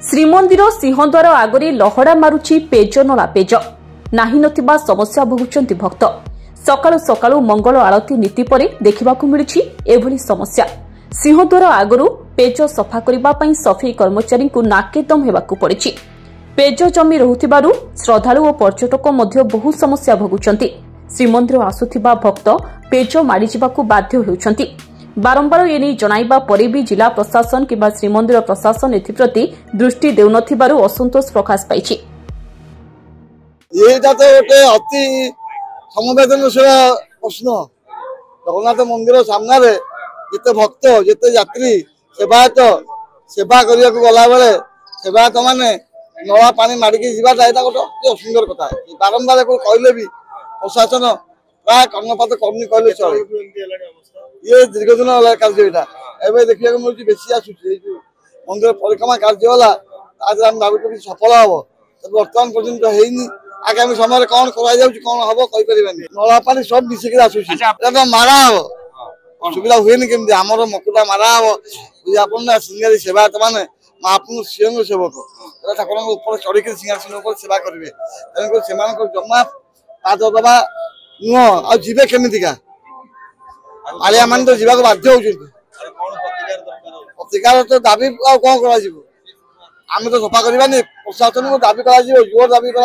श्रीमंदिर सिंहद्वार आगरे लहड़ा मारुची पेज नला पेज नाही नथिबा समस्या भोगुचंती भक्त। सकाळु सकाळु मंगल आरती नीति परे देखिबाकु मिलुछि एभली समस्या। सिंहद्वार आगरु पेज सफा करिबा पई सफाई कर्मचारी को नाकेदम हेबाकु पड़िछि। पेज जमी रहुथिबारु श्रद्धालु और पर्यटक मध्य बहु समस्या भोगुचंती। श्रीमंदिर आसुथिबा भक्त पेज माडी जिबाकु बाध्य हेउचंती। बारंबार एने जणाइबा परे भी जिला प्रशासन किबा श्रीमंदिर प्रशासन एथिप्रति दृष्टि देउनथिबारु असंतोष प्रकाश पाइछि। एटा तो गोटे अति संवेदनशील प्रश्न। जगन्नाथ मंदिर सामने जिते भक्त जिते यात्री सेवायत सेवा करने गला बेले सेवायत मैंने नला पानी मारिकी जावाटा यहाँ गोटे अति सुंदर कथा। बारंबार कहले भी प्रशासन प्राय कर्णपात करनी कहले चले। ये दीर्घ दिन कार्य यहाँ देखा मिलूँ बेसी आसूसी मंदिर परिक्रमा कार्य है भावी सफल हम बर्तमान पर्यटन है। आगामी समय कौन कौन हम कहीपर नला पानी सब मिसिक आसूसी मारा हम सुविधा हुए केमती आमर मकुटा मारा हम सिंगारी सेवायत मैंने महाप्रभु स्वयं सेवक ठाकुर चढ़ी सिंहासन सेवा करेंगे तेणुक से जमा पाद दबा नुह आ जीवे केमिका आलिया मान तो जावाक बाध्य होती प्रतिकार तो दाबी कौन करें तो सफा करवानी प्रशासन को दाबी जोर दाबी कर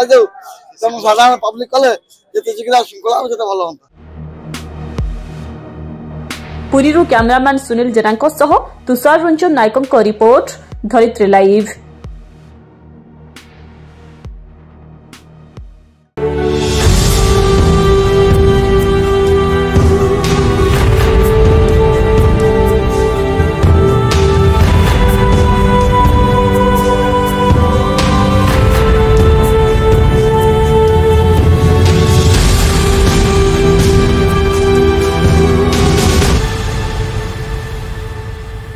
साधारण पब्लिक कले जिते शीघ्र श्रृंखला भल हम। पुरीरू कैमरामैन सुनील जेना तुषार रंजन नायकों रिपोर्ट धरित्री लाइव।